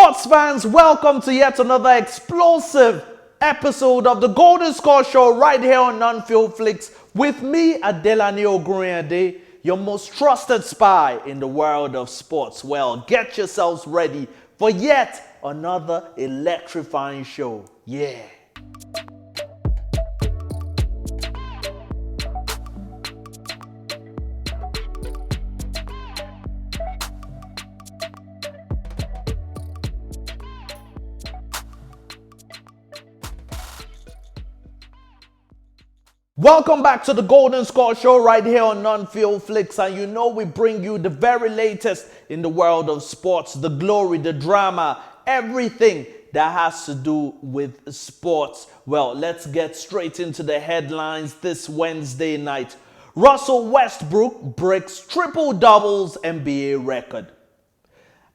Sports fans, welcome to yet another explosive episode of the Golden Score Show right here on Non-Field Flicks with me, Adelani Ogunrinade, your most trusted spy in the world of sports. Well, get yourselves ready for yet another electrifying show. Yeah. Welcome back to the Golden Score Show right here on Non-Field Flicks, and you know we bring you the very latest in the world of sports, the glory, the drama, everything that has to do with sports. Well, let's get straight into the headlines this Wednesday night. Russell Westbrook breaks triple-doubles NBA record.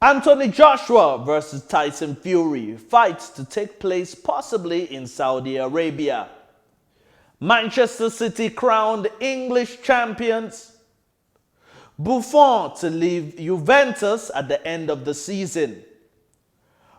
Anthony Joshua versus Tyson Fury, fights to take place possibly in Saudi Arabia. Manchester City crowned English champions. Buffon to leave Juventus at the end of the season.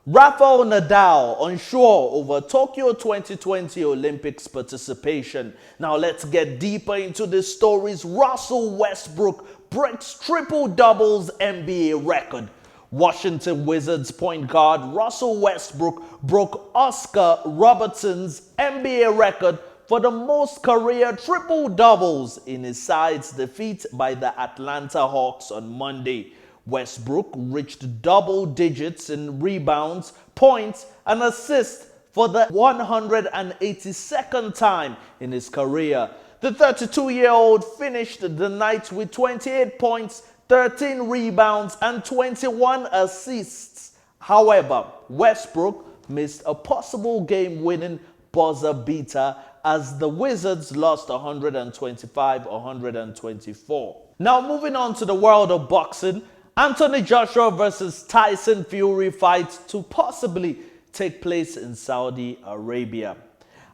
Rafael Nadal unsure over Tokyo 2020 Olympics participation. Now let's get deeper into the stories. Russell Westbrook breaks triple-doubles NBA record. Washington Wizards point guard Russell Westbrook broke Oscar Robertson's NBA record for the most career triple-doubles in his side's defeat by the Atlanta Hawks on Monday. Westbrook reached double digits in rebounds, points, and assists for the 182nd time in his career. The 32-year-old finished the night with 28 points, 13 rebounds, and 21 assists. However, Westbrook missed a possible game-winning buzzer beater as the Wizards lost 125-124. Now moving on to the world of boxing, Anthony Joshua versus Tyson Fury fight to possibly take place in Saudi Arabia.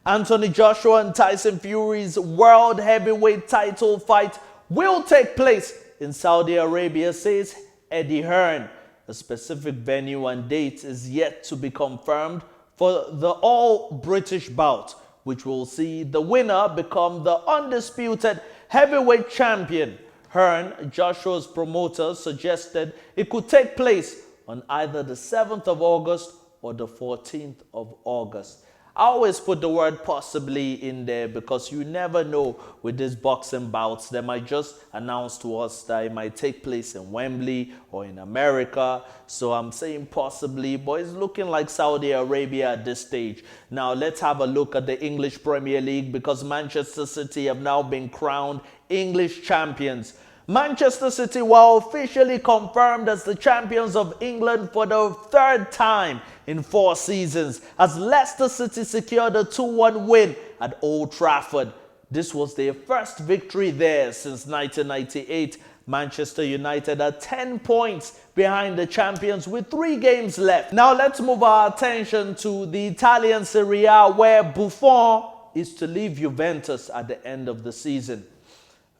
Anthony Joshua and Tyson Fury's world heavyweight title fight will take place in Saudi Arabia, says Eddie Hearn. A specific venue and date is yet to be confirmed for the all-British bout, which will see the winner become the undisputed heavyweight champion. Hearn, Joshua's promoter, suggested it could take place on either the 7th of August or the 14th of August. I always put the word possibly in there because you never know with these boxing bouts. They might just announce to us that it might take place in Wembley or in America. So I'm saying possibly, but it's looking like Saudi Arabia at this stage. Now let's have a look at the English Premier League because Manchester City have now been crowned English champions. Manchester City were officially confirmed as the champions of England for the third time in 4 seasons as Leicester City secured a 2-1 win at Old Trafford. This was their first victory there since 1998. Manchester United are 10 points behind the champions with 3 games left. Now let's move our attention to the Italian Serie A, where Buffon is to leave Juventus at the end of the season.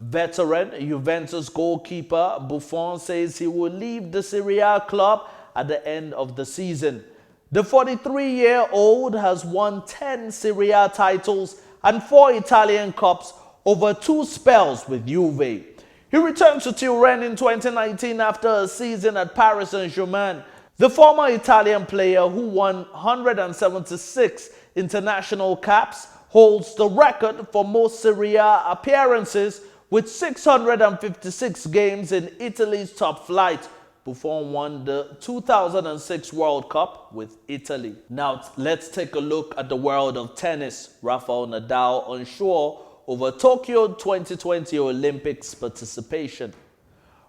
Veteran Juventus goalkeeper Buffon says he will leave the Serie A club at the end of the season. The 43-year-old has won 10 Serie A titles and 4 Italian Cups over 2 spells with Juve. He returned to Turin in 2019 after a season at Paris Saint-Germain. The former Italian player, who won 176 international caps, holds the record for most Serie A appearances with 656 games in Italy's top flight. Buffon won the 2006 World Cup with Italy. Now let's take a look at the world of tennis. Rafael Nadal unsure over Tokyo 2020 Olympics participation.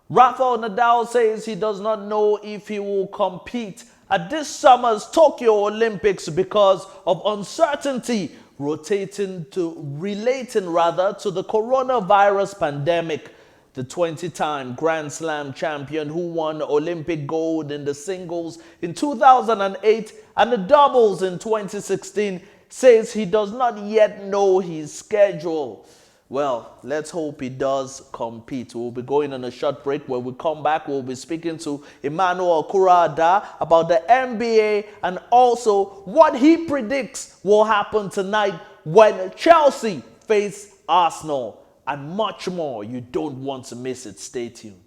Rafael Nadal says he does not know if he will compete at this summer's Tokyo Olympics because of uncertainty relating to the coronavirus pandemic. The 20-time Grand Slam champion who won Olympic gold in the singles in 2008 and the doubles in 2016 says he does not yet know his schedule. Well, let's hope he does compete. We'll be going on a short break. When we come back, we'll be speaking to Emmanuel Ogunrinade about the NBA and also what he predicts will happen tonight when Chelsea face Arsenal and much more. You don't want to miss it. Stay tuned.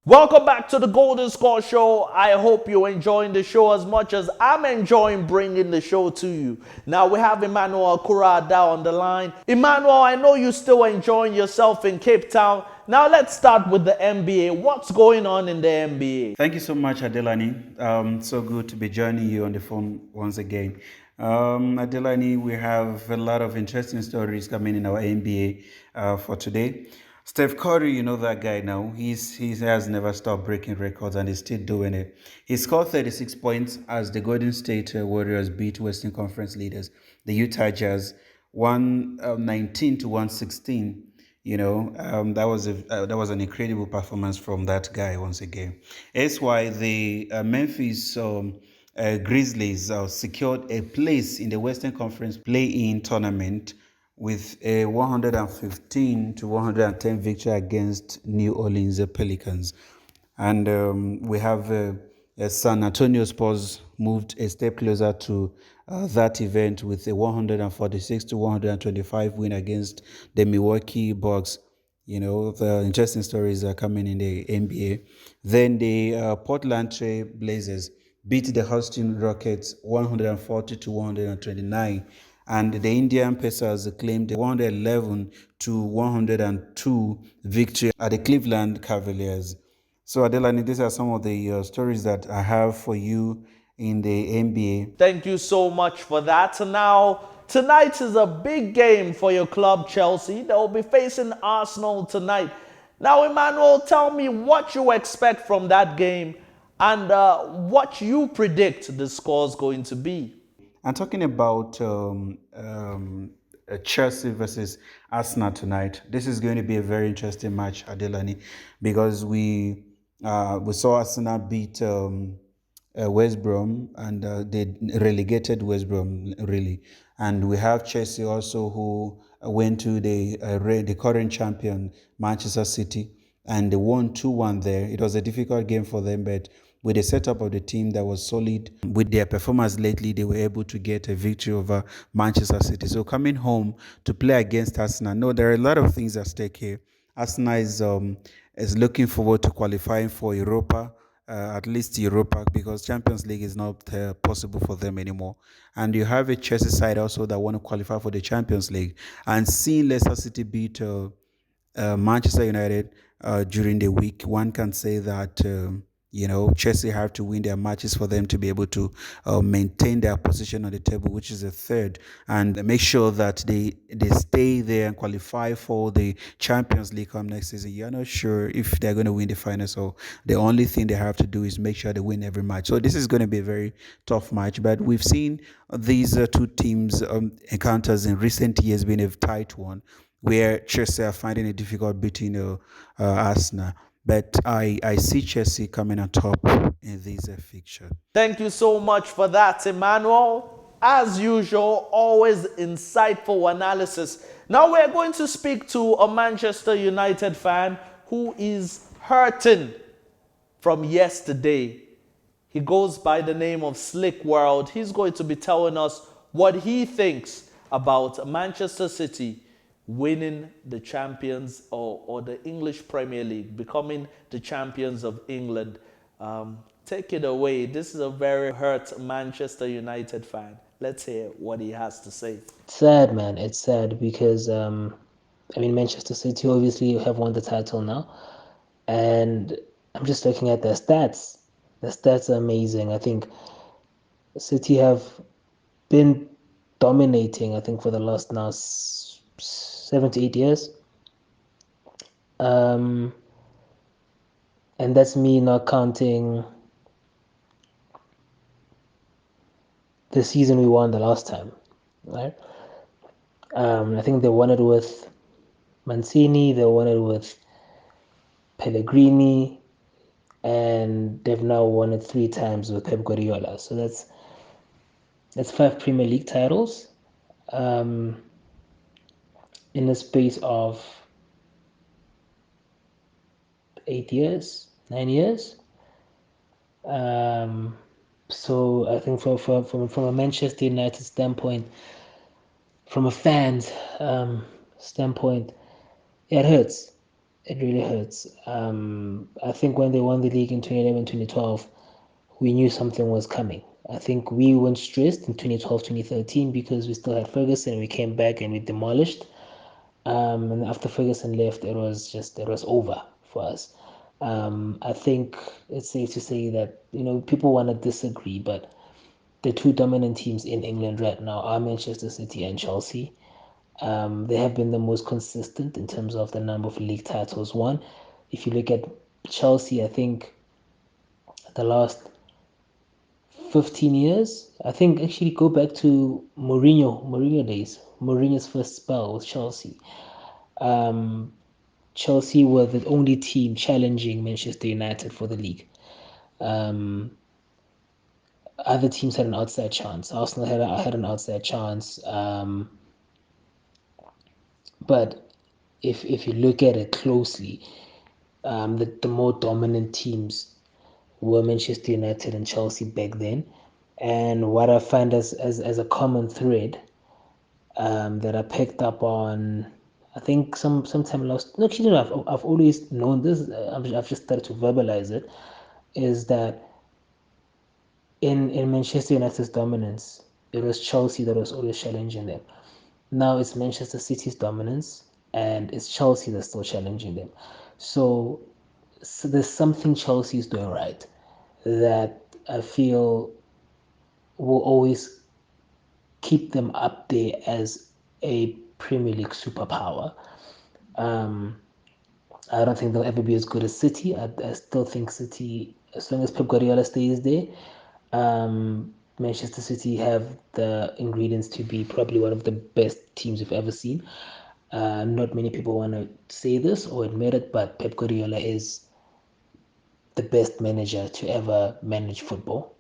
Welcome back to the Golden Score Show. I hope you're enjoying the show as much as I'm enjoying bringing the show to you. Now we have Emmanuel Ogunrinade on the line. Emmanuel, I know you're still enjoying yourself in Cape Town. Now let's start with the NBA. What's going on in the NBA? Thank you so much, Adelani. So good to be joining you on the phone once again. Adelani, we have a lot of interesting stories coming in our NBA for today. Steph Curry, you know that guy now. He has never stopped breaking records and he's still doing it. He scored 36 points as the Golden State Warriors beat Western Conference leaders, the Utah Jazz, 119 to 116. That was an incredible performance from that guy once again. That's why the Memphis Grizzlies secured a place in the Western Conference play-in tournament with a 115 to 110 victory against New Orleans Pelicans. And we have San Antonio Spurs moved a step closer to that event with a 146 to 125 win against the Milwaukee Bucks. You know, the interesting stories are coming in the NBA. Then the Portland Trail Blazers beat the Houston Rockets 140 to 129. And the Indian Pacers claimed a 111 to 102 victory at the Cleveland Cavaliers. So, Adelani, these are some of the stories that I have for you in the NBA. Thank you so much for that. Now, tonight is a big game for your club, Chelsea. They will be facing Arsenal tonight. Now, Emmanuel, tell me what you expect from that game and what you predict the score is going to be. I'm talking about Chelsea versus Arsenal tonight. This is going to be a very interesting match, Adelani, because we saw Arsenal beat West Brom and they relegated West Brom really, and we have Chelsea also who went to the current champion Manchester City and they won 2-1 there. It was a difficult game for them, but with the setup of the team that was solid, with their performance lately, they were able to get a victory over Manchester City. So coming home to play against Arsenal, no, there are a lot of things at stake here. Arsenal is looking forward to qualifying for Europa, at least Europa, because Champions League is not possible for them anymore. And you have a Chelsea side also that want to qualify for the Champions League. And seeing Leicester City beat Manchester United during the week, one can say that Chelsea have to win their matches for them to be able to maintain their position on the table, which is the third, and make sure that they stay there and qualify for the Champions League come next season. You're not sure if they're going to win the final, so the only thing they have to do is make sure they win every match. So this is going to be a very tough match, but we've seen these two teams encounters in recent years being a tight one, where Chelsea are finding it difficult beating Arsenal. But I see Chelsea coming on top in this fixture. Thank you so much for that, Emmanuel. As usual, always insightful analysis. Now we're going to speak to a Manchester United fan who is hurting from yesterday. He goes by the name of Slick World. He's going to be telling us what he thinks about Manchester City winning the champions or the English Premier League, becoming the champions of England. Take it away. This is a very hurt Manchester United fan. Let's hear what he has to say. It's sad, man. It's sad because, Manchester City obviously have won the title now. And I'm just looking at their stats. The stats are amazing. I think City have been dominating, I think, for the last now 7 to 8 years. And that's me not counting the season we won the last time, right? I think they won it with Mancini, they won it with Pellegrini, and they've now won it 3 times with Pep Guardiola. So that's 5 Premier League titles um, in the space of 8 years, 9 years. Um, so I think from a Manchester United standpoint, from a fan's standpoint, it hurts. It really hurts. I think when they won the league in 2011, 2012, we knew something was coming. I think we weren't stressed in 2012, 2013 because we still had Ferguson. We came back and we demolished. And after Ferguson left, it was over for us. I think it's safe to say that people want to disagree, but the two dominant teams in England right now are Manchester City and Chelsea. They have been the most consistent in terms of the number of league titles won. If you look at Chelsea, I think the last 15 years, I think actually go back to Mourinho days, Mourinho's first spell with Chelsea. Chelsea were the only team challenging Manchester United for the league. Other teams had an outside chance. Arsenal had an outside chance. But if you look at it closely, the more dominant teams were Manchester United and Chelsea back then. And what I find as a common thread that I picked up on, I think sometime last. No, actually, no, I've always known this. I've just started to verbalize it. Is that in Manchester United's dominance, it was Chelsea that was always challenging them. Now it's Manchester City's dominance, and it's Chelsea that's still challenging them. So, there's something Chelsea is doing right that I feel will always keep them up there as a Premier League superpower. I don't think they'll ever be as good as City. I still think City, as long as Pep Guardiola stays there, Manchester City have the ingredients to be probably one of the best teams we've ever seen. Not many people want to say this or admit it, but Pep Guardiola is the best manager to ever manage football.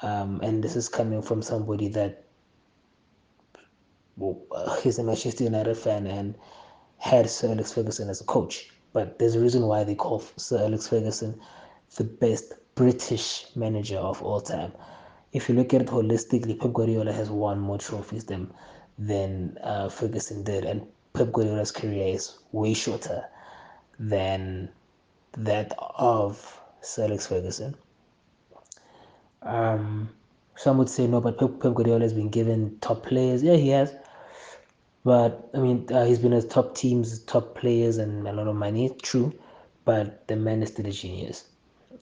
And this is coming from somebody that he's a Manchester United fan and had Sir Alex Ferguson as a coach. But there's a reason why they call Sir Alex Ferguson the best British manager of all time. If you look at it holistically, Pep Guardiola has won more trophies than Ferguson did, and Pep Guardiola's career is way shorter than that of Sir Alex Ferguson. Some would say no, but Pep Guardiola has been given top players. Yeah, he has. But I mean, he's been at top teams, top players, and a lot of money. True, but the man is still a genius,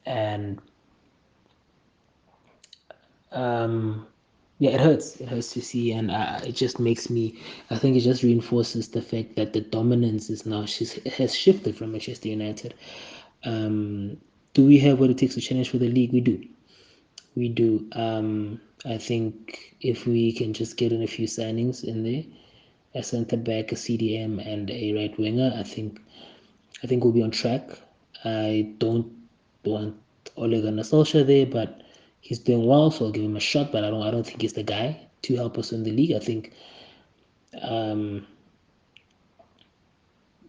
and yeah, it hurts. It hurts to see, and it just makes me. I think it just reinforces the fact that the dominance is now has shifted from Manchester United. Do we have what it takes to challenge for the league? We do. We do. I think if we can just get in a few signings in there, a centre back, a CDM, and a right winger, I think we'll be on track. I don't want Ole Gunnar Solskjaer there, but he's doing well, so I'll give him a shot. But I don't think he's the guy to help us win the league. I think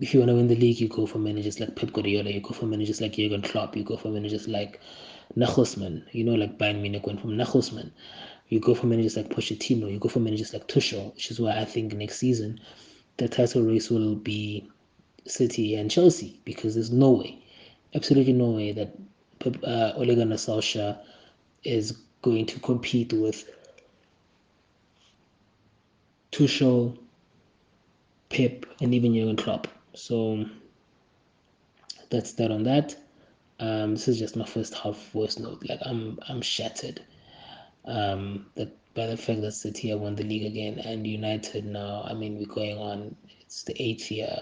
if you want to win the league, you go for managers like Pep Guardiola, you go for managers like Jurgen Klopp, you go for managers like Nagelsmann, like Bayern Munich went from Nagelsmann. You go for managers like Pochettino, you go for managers like Tuchel, which is why I think next season the title race will be City and Chelsea because there's no way, absolutely no way that Ole Gunnar Solskjaer is going to compete with Tuchel, Pep, and even Jurgen Klopp. So that's that on that. This is just my first half voice note. Like I'm shattered. That by the fact that City have won the league again and United now. I mean, we're going on. It's the 8th year.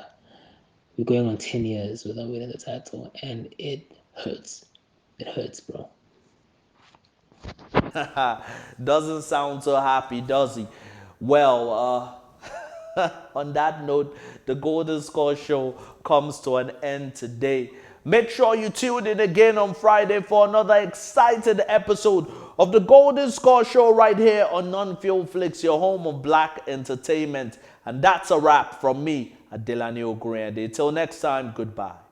We're going on 10 years without winning the title, and it hurts. It hurts, bro. Doesn't sound so happy, does he? Well, On that note, the Golden Score Show comes to an end today. Make sure you tune in again on Friday for another exciting episode of the Golden Score Show right here on Non-Film Flicks, your home of black entertainment. And that's a wrap from me, Adelani Ogunrinade. Till next time, goodbye.